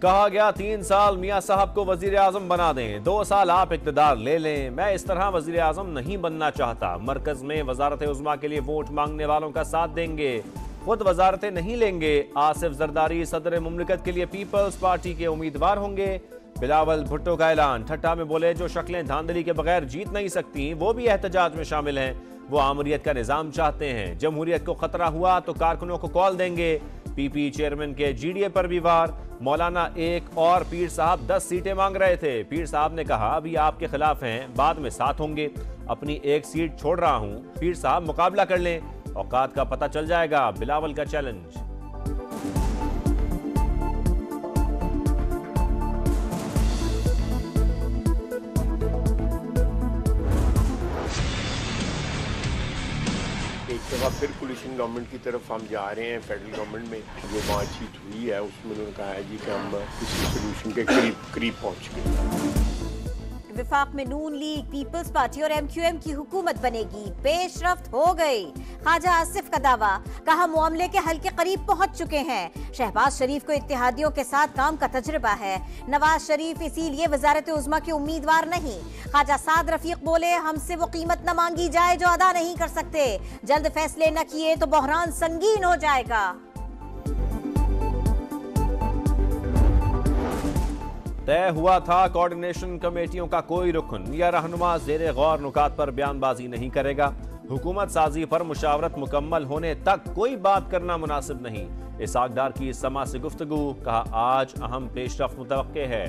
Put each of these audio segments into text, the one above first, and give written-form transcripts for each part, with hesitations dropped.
कहा गया 3 साल मियां साहब को वजीर आजम बना दें, 2 साल आप इक्तदार ले लें। मैं इस तरह वजीर आजम नहीं बनना चाहता। मरकज में वजारत उज़्मा के लिए वोट मांगने वालों का साथ देंगे, खुद वजारतें नहीं लेंगे। आसिफ जरदारी सदर मुमलिकत के लिए पीपल्स पार्टी के उम्मीदवार होंगे। बिलावल भुट्टो का ऐलान। ठट्टा में बोले जो शक्लें धांधली के बगैर जीत नहीं सकती वो भी एहतजाज में शामिल हैं। वो आमरीत का निजाम चाहते हैं। जमहूरियत को खतरा हुआ तो कारकुनों को कॉल देंगे। पीपी चेयरमैन के जीडीए पर भी वार। मौलाना एक और पीर साहब 10 सीटें मांग रहे थे। पीर साहब ने कहा अभी आपके खिलाफ हैं, बाद में साथ होंगे। अपनी 1 सीट छोड़ रहा हूं, पीर साहब मुकाबला कर लें, औकात का पता चल जाएगा। बिलावल का चैलेंज। एक दफ़ा फिर कोलिशन गवर्नमेंट की तरफ हम जा रहे हैं। फेडरल गवर्नमेंट में जो बातचीत हुई है उसमें उन्होंने कहा है जी कि हम किसी सोल्यूशन के करीब पहुंच गए। विफाक में नून लीग, पीपल्स पार्टी और MQM की हुकूमत बनेगी, पेशरफ्त हो गई। ख्वाजा आसिफ का दावा, कहा मामले के हल के करीब पहुंच चुके हैं। शहबाज शरीफ को इत्तेहादियों के साथ काम का तजुर्बा है। नवाज शरीफ इसीलिए वजारत उज़्मा के उम्मीदवार नहीं। ख्वाजा साद रफीक बोले हमसे वो कीमत न मांगी जाए जो अदा नहीं कर सकते। जल्द फैसले न किए तो बहरान संगीन हो जाएगा। तय हुआ था कोऑर्डिनेशन कमेटियों का कोई रुकन या रहनुमा ज़ेरे गौर नुकात पर बयानबाजी नहीं करेगा। हुकूमत साजी पर मुशावरत मुकम्मल होने तक कोई बात करना मुनासिब नहीं। इसाक डार की समा से गुफ्तगू। कहा आज अहम पेशरफ्त मुतवक्के है।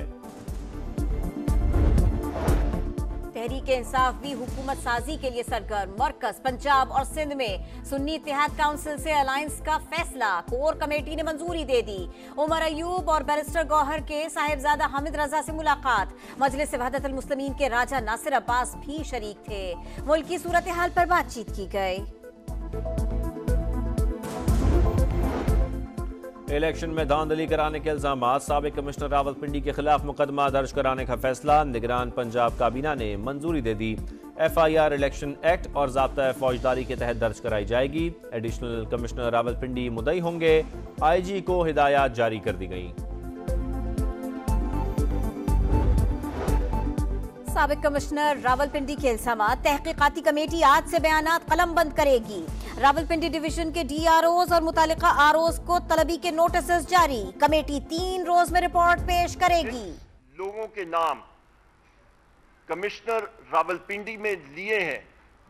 तहरीक इंसाफ भी हुकूमत साजी के लिए सरगर्म। मरकज, पंजाब और सिंध में सुन्नी इत्तेहाद काउंसिल से अलायंस का फैसला। कोर कमेटी ने मंजूरी दे दी। उमर अयूब और बैरिस्टर गौहर के साहिबजादा हामिद रजा से मुलाकात। मजलिस वहदत अल मुस्लिमीन के राजा नासिर अब्बास भी शरीक थे। मुल्की सूरत हाल पर बातचीत की गई। इलेक्शन में धांधली कराने के इल्जामात। साबिक कमिश्नर रावलपिंडी के खिलाफ मुकदमा दर्ज कराने का फैसला। निगरान पंजाब काबीना ने मंजूरी दे दी। FIR इलेक्शन एक्ट और ज़ाब्ता फौजदारी के तहत दर्ज कराई जाएगी। एडिशनल कमिश्नर रावलपिंडी मुद्दई होंगे। IG को हिदायत जारी कर दी गई। साबिक कमिश्नर रावलपिंडी के इल्जामात। तहकीकाती कमेटी आज से बयानात कलम बंद करेगी। रावलपिंडी डिवीजन के DROs और मुतालिका ROs को तलबी के नोटिस जारी। कमेटी 3 रोज में रिपोर्ट पेश करेगी। लोगों के नाम कमिश्नर रावलपिंडी में लिए हैं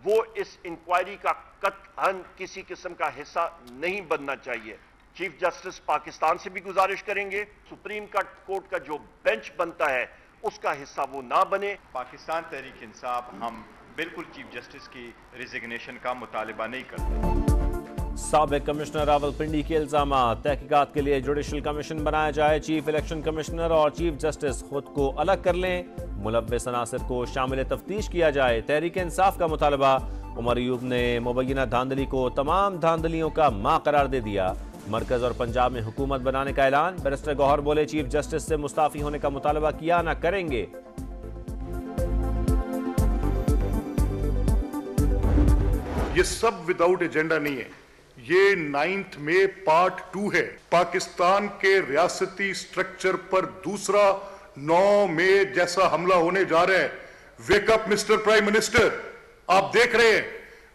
वो इस इंक्वायरी का कतई किसी किस्म का हिस्सा नहीं बनना चाहिए। चीफ जस्टिस पाकिस्तान से भी गुजारिश करेंगे सुप्रीम कोर्ट का जो बेंच बनता है उसका हिस्सा वो ना बने। पाकिस्तान तहरीक इंसाफ हम बिल्कुल चीफ जस्टिस की रिजिग्नेशन का मुतालिबा नहीं करते। साबिक कमिश्नर रावलपिंडी के इल्जामात। तहकीकात के लिए जुडिशल कमीशन बनाया जाए। चीफ इलेक्शन कमिश्नर और चीफ जस्टिस खुद को अलग कर लें। मुलव्विस अनासिर को शामिल तफ्तीश किया जाए। तहरीक इंसाफ का मुतालबा। उमर अयूब ने मुबैना धांधली को तमाम धांधलियों का मां करार दे दिया। मरकज और पंजाब में हुकूमत बनाने का ऐलान। बैरिस्टर गौहर बोले चीफ जस्टिस से मुस्ताफी होने का मुतालबा किया ना करेंगे। ये सब विदाउट एजेंडा नहीं है। ये 9th में पार्ट 2 है। पाकिस्तान के रियासती स्ट्रक्चर पर दूसरा 9 मई जैसा हमला होने जा रहा है। वेकअप मिस्टर प्राइम मिनिस्टर, आप देख रहे हैं।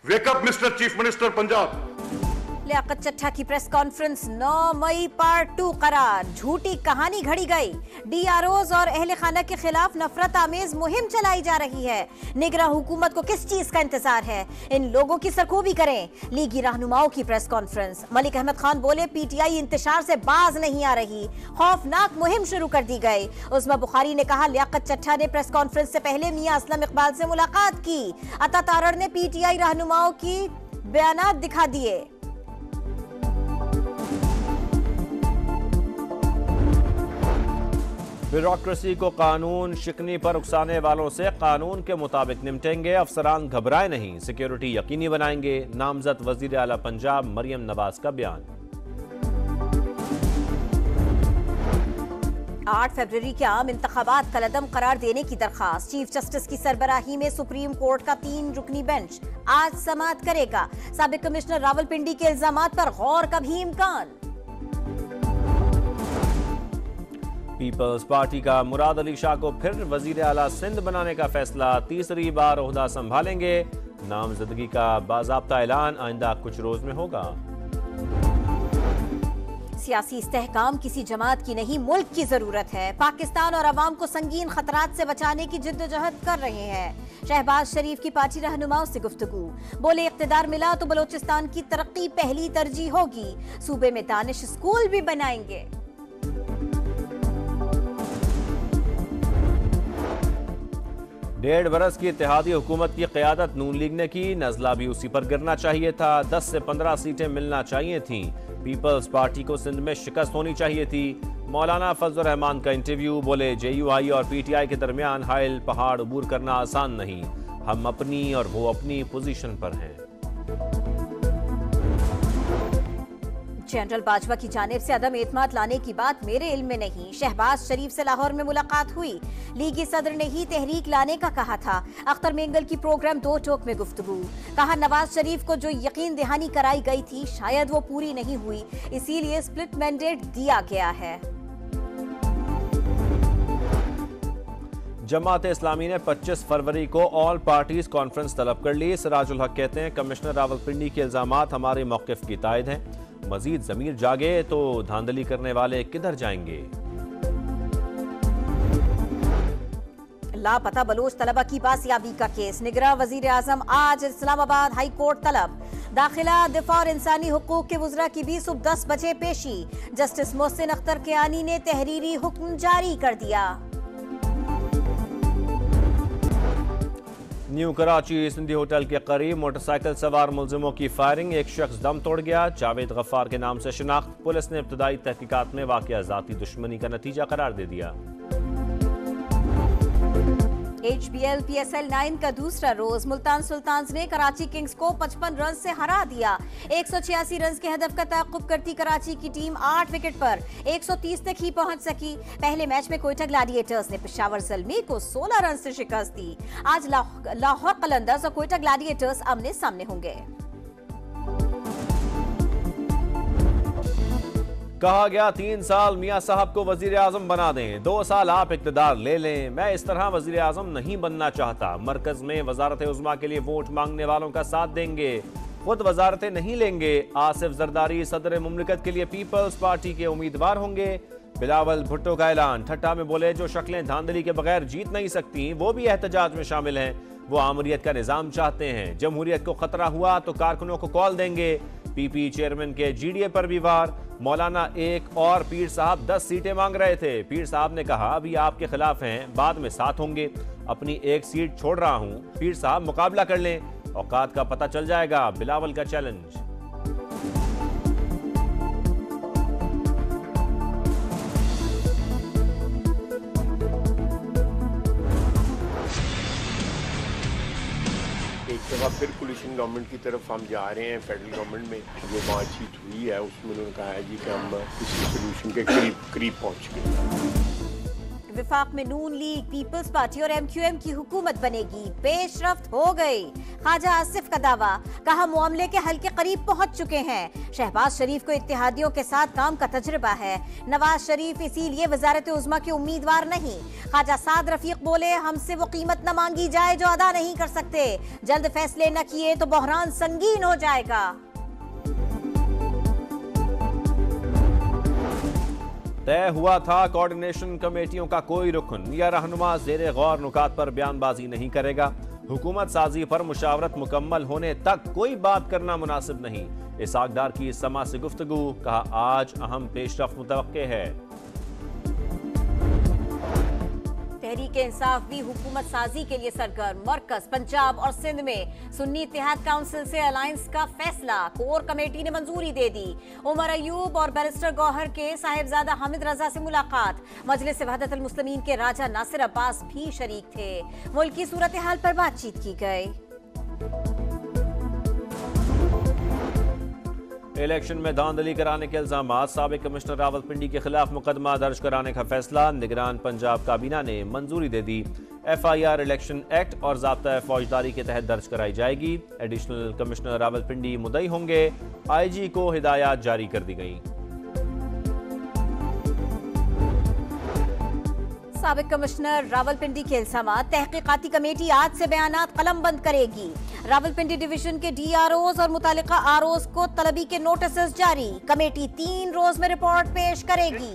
Wake up mister chief minister Punjab. Liaqat Chatta की प्रेस कॉन्फ्रेंस। 9 मई पार्ट 2 करार। झूठी कहानी घड़ी गई। DROs और अहले खाना के खिलाफ नफरत आमेज मुहिम चलाई जा रही है। निगरां हुकूमत को किस चीज का इंतजार है? इन लोगों की सरकोबी करें। लीगी रहनुमाओं की प्रेस कॉन्फ्रेंस। मलिक अहमद खान बोले PTI इंतशार से बाज नहीं आ रही, खौफनाक मुहिम शुरू कर दी गई। उस्मा बुखारी ने कहा लियाकत चट्टा ने प्रेस कॉन्फ्रेंस से पहले मियां असलम इकबाल से मुलाकात की। अता तारड़ ने PTI रहनुमाओं की बयानात दिखा दिए। ब्यूरोक्रेसी को कानून शिकनी पर उकसाने वालों से कानून के मुताबिक निपटेंगे। अफसरान घबराए नहीं, सिक्योरिटी यकीनी बनाएंगे। नामजद वजीर आला पंजाब मरियम नवाज का बयान। 8 फरवरी के आम इंतखाबात कलअदम करार देने की दरखास्त। चीफ जस्टिस की सरबराही में सुप्रीम कोर्ट का 3 रुकनी बेंच आज समाअत करेगा। साबिक कमिश्नर रावलपिंडी के इल्जामात पर गौर का भी इम्कान। पीपल्स पार्टी का मुराद अली शाह को फिर वजीर आला सिंध बनाने का फैसला, तीसरी बार ओहदा संभालेंगे। नामजदगी का बाज़ाब्ता ऐलान आइंदा कुछ रोज में होगा। सियासी इस्तेहकाम किसी जमात की नहीं, मुल्क की जरूरत है। पाकिस्तान और अवाम को संगीन खतरात से बचाने की जिद्दोजहद कर रहे हैं। शहबाज शरीफ की पार्टी रहनुमाओं से गुफ्तगू, बोले इख्तिदार मिला तो बलोचिस्तान की तरक्की पहली तरजीह होगी, सूबे में दानिश स्कूल भी बनाएंगे। डेढ़ बरस की इत्तेहादी हुकूमत की क़यादत नून लीग ने की, नज़ला भी उसी पर गिरना चाहिए था। 10 से 15 सीटें मिलना चाहिए थीं। पीपल्स पार्टी को सिंध में शिकस्त होनी चाहिए थी। मौलाना फजल रहमान का इंटरव्यू, बोले JUI और PTI के दरमियान हाइल पहाड़ अबूर करना आसान नहीं, हम अपनी और वो अपनी पोजीशन पर हैं। जनरल बाजवा की जानिब से अदम एतमाद लाने की बात मेरे इल्म में नहीं। शहबाज शरीफ से लाहौर में मुलाकात हुई, लीगी सदर ने ही तहरीक लाने का कहा था। अख्तर मेंगल की प्रोग्राम दो टोक में गुफ्तगू, कहा नवाज शरीफ को जो यकीन दहानी कराई गई थी शायद वो पूरी नहीं हुई, इसीलिए स्प्लिट मैंडेट दिया गया है। जमात इस्लामी ने 25 फरवरी को ऑल पार्टीज कॉन्फ्रेंस तलब कर ली। सिराजुल हक कहते हैं कमिश्नर रावलपिंडी के इल्जामात हमारे मौक़िफ़ की तायद हैं, मजीद ज़मीर जागे तो धांधली करने वाले किधर जाएंगे। लापता बलोच तलबा की बासियाबी का केस, निगरां वजीर आजम आज इस्लामाबाद हाई कोर्ट तलब। दाखिला, दिफा और इंसानी हुकूक के वज़रा की भी सुबह 10 बजे पेशी। जस्टिस मोहसिन अख्तर कियानी ने तहरीरी हुक्म जारी कर दिया। न्यू कराची सिंधी होटल के करीब मोटरसाइकिल सवार मुलजिमों की फायरिंग, एक शख्स दम तोड़ गया। जावेद गफ्फार के नाम से शिनाख्त, पुलिस ने इब्तदाई तहकीकात में वाक़या ज़ाती दुश्मनी का नतीजा करार दे दिया। HBL PSL 9 का दूसरा रोज, मुल्तान सुल्तान्स ने कराची किंग्स को 55 रन से हरा दिया। 186 रन के हदफ का ताक़ुब करती कराची की टीम 8 विकेट पर 130 तक ही पहुंच सकी। पहले मैच में कोयटा ग्लैडिएटर्स ने पेशावर ज़ल्मी को 16 रन से शिकस्त दी। आज लाहौर कलंदर्स और कोयटा ग्लैडिएटर्स आमने सामने होंगे। कहा गया 3 साल मियां साहब को वजीर आजम बना दें, 2 साल आप इक़्तिदार ले लें, मैं इस तरह वजीर आजम नहीं बनना चाहता। मरकज में वजारत उज़्मा के लिए वोट मांगने वालों का साथ देंगे, खुद वजारतें नहीं लेंगे। आसिफ जरदारी सदर मुमलिकत के लिए पीपल्स पार्टी के उम्मीदवार होंगे। बिलावल भुट्टो का ऐलान, ठट्टा में बोले जो शक्लें धांधली के बगैर जीत नहीं सकती वो भी एहतजाज में शामिल हैं। वो आमरीत का निज़ाम चाहते हैं, जमहूरियत को खतरा हुआ तो कारकुनों को कॉल देंगे। PP चेयरमैन के GDA पर भी वार। मौलाना एक और पीर साहब 10 सीटें मांग रहे थे। पीर साहब ने कहा अभी आपके खिलाफ हैं, बाद में साथ होंगे, अपनी एक सीट छोड़ रहा हूं, पीर साहब मुकाबला कर लें, औकात का पता चल जाएगा। बिलावल का चैलेंज। फिर कोलिशन गवर्नमेंट की तरफ हम जा रहे हैं। फेडरल गवर्नमेंट में जो बातचीत हुई है उसमें उन्होंने कहा है जी कि हम किसी सोल्यूशन के करीब पहुंच गए। विफाक में नून लीग, पीपल्स पार्टी और MQM की हुकूमत बनेगी, पेशरफ्त हो गई। ख्वाजा आसिफ का दावा, कहा मामले के हल के करीब पहुंच चुके हैं। शहबाज शरीफ को इत्तेहादियों के साथ काम का तजुर्बा है, नवाज शरीफ इसीलिए वजारत उज़्मा के उम्मीदवार नहीं। ख्वाजा साद रफीक बोले हमसे वो कीमत न मांगी जाए जो अदा नहीं कर सकते, जल्द फैसले न किए तो बहरान संगीन हो जाएगा। तय हुआ था कोऑर्डिनेशन कमेटियों का कोई रुकन या रहनुमा ज़ेरे गौर नुकात पर बयानबाजी नहीं करेगा। हुकूमत साजी पर मुशावरत मुकम्मल होने तक कोई बात करना मुनासिब नहीं। इसाक डार की समा से गुफ्तगू, कहा आज अहम पेशरफ्त मुतवक्के है। तहरीक इंसाफ भी हुकूमत साजी के लिए सरगर्म, मरकज पंजाब और सिंध में सुन्नी इत्तेहाद काउंसिल से अलायंस का फैसला, कोर कमेटी ने मंजूरी दे दी। उमर अयूब और बैरिस्टर गौहर के साहिबजादा हामिद रजा से मुलाकात, मजलिस वहदत अल मुस्लिमीन के राजा नासिर अब्बास भी शरीक थे। मुल्क की सूरत हाल पर बातचीत की गई। इलेक्शन में धांधली कराने के इल्जामात, साबिक कमिश्नर रावलपिंडी के खिलाफ मुकदमा दर्ज कराने का फैसला, निगरान पंजाब काबीना ने मंजूरी दे दी। FIR इलेक्शन एक्ट और ज़ाब्ता फौजदारी के तहत दर्ज कराई जाएगी। एडिशनल कमिश्नर रावलपिंडी मुद्दई होंगे। IG को हिदायत जारी कर दी गई। साबिक कमिश्नर रावलपिंडी के इल्जामात, तहकीकाती कमेटी आज से बयानात कलमबंद करेगी। रावलपिंडी डिवीजन के डीआरओज और मुतालिका आरओज को तलबी के नोटिस जारी। कमेटी 3 रोज में रिपोर्ट पेश करेगी।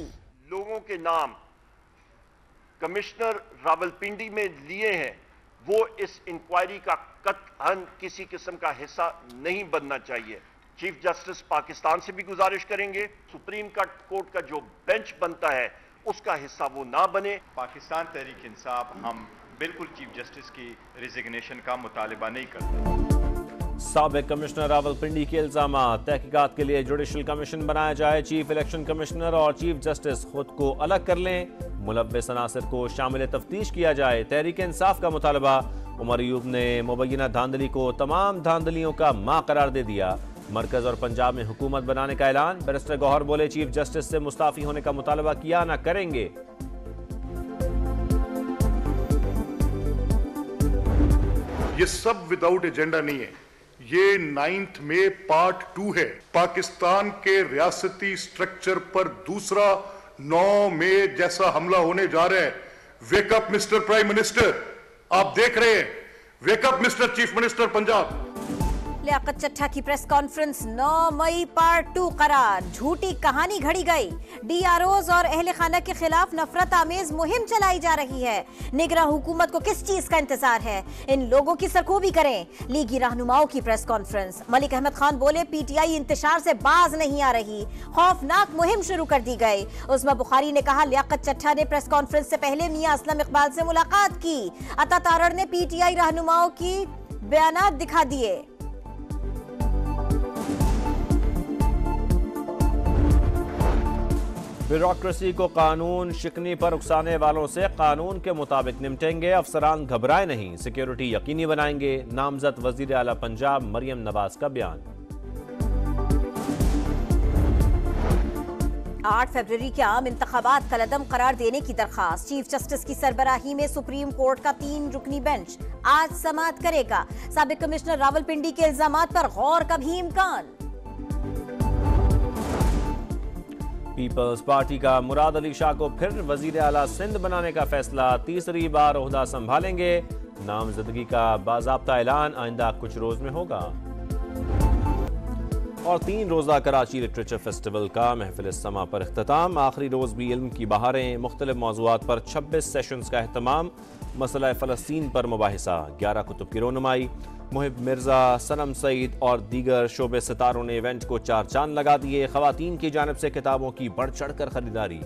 लोगों के नाम कमिश्नर रावलपिंडी में लिए हैं, वो इस इंक्वायरी का कतई किसी किस्म का हिस्सा नहीं बनना चाहिए। चीफ जस्टिस पाकिस्तान से भी गुजारिश करेंगे, सुप्रीम कोर्ट का जो बेंच बनता है उसका हिस्सा वो ना बने। पाकिस्तान तहरीक इंसाफ हम बिल्कुल चीफ जस्टिस की रिजिग्नेशन का मुतालबा नहीं करते। साबिक कमिश्नर रावलपिंडी के इल्जामात, तहकीकात के लिए जुडिशल कमीशन बनाया जाए। चीफ इलेक्शन कमिश्नर और चीफ जस्टिस खुद को अलग कर लें। मुलव्वस अनासर को शामिल तफ्तीश किया जाए। तहरीक इंसाफ का मुतालबा। उमर अयूब ने मुबैना धांधली को तमाम धांधलियों का मां करार दे दिया। मरकज और पंजाब में हुकूमत बनाने का ऐलान। बैरिस्टर गौहर बोले, चीफ जस्टिस से मुस्ताफी होने का मुतालबा किया ना करेंगे। ये सब विदाउट एजेंडा नहीं है, ये 9th में पार्ट 2 है। पाकिस्तान के रियासती स्ट्रक्चर पर दूसरा 9 मई जैसा हमला होने जा रहा है। वेकअप मिस्टर प्राइम मिनिस्टर, आप देख रहे हैं। Wake up mister chief minister Punjab. Liaqat Chatta की प्रेस कॉन्फ्रेंस 9 मई पार्ट 2 करार। झूठी कहानी घड़ी गई। डीआरओज और अहले खाना के खिलाफ नफरत आमेज मुहिम चलाई जा रही है। निगरां हुकूमत को किस चीज का इंतजार है? इन लोगों की सरकोबी करें। लीगी रहनुमाओं की प्रेस कॉन्फ्रेंस। मलिक अहमद खान बोले, पीटीआई इंतशार से बाज नहीं आ रही, खौफनाक मुहिम शुरू कर दी गई। उस्मा बुखारी ने कहा, लियाकत चट्टा ने प्रेस कॉन्फ्रेंस से पहले मियां असलम इकबाल से मुलाकात की। अता तारड़ ने पीटीआई रहनुमाओं की बयानात दिखा दिए। ब्यूरोक्रेसी को कानून शिकनी पर उकसाने वालों से कानून के मुताबिक निपटेंगे। अफसरान घबराए नहीं, सिक्योरिटी यकीनी बनाएंगे। नामजद वजीर आला पंजाब मरियम नवाज का बयान। 8 फरवरी के आम इंतखाबात कलअदम करार देने की दरखास्त। चीफ जस्टिस की सरबराही में सुप्रीम कोर्ट का 3 रुकनी बेंच आज समाअत करेगा। साबिक कमिश्नर रावलपिंडी के इल्जामात पर गौर का भी इम्कान। पीपल्स पार्टी का मुराद अली शाह को फिर वजीर आला सिंध बनाने का फैसला। 3री बार ओहदा संभालेंगे। नामजदगी का बाज़ाब्ता ऐलान आइंदा कुछ रोज में होगा। और 3 रोजा कराची लिटरेचर फेस्टिवल का महफिल समा पर इख्तिताम। आखिरी रोज भी इल्म की बहारें। मुख्तलिफ मौज़ूआत पर 26 सेशंस का एहतमाम। मसला फ़लस्तीन पर मुबाहिसा। 11 कुतुब की रोनुमाई। मुहिब मिर्जा, सनम सईद और दीगर शोबे सितारों ने इवेंट को 4 चांद लगा दिए। ख़वातीन की जानिब से किताबों की बढ़ चढ़ कर खरीदारी।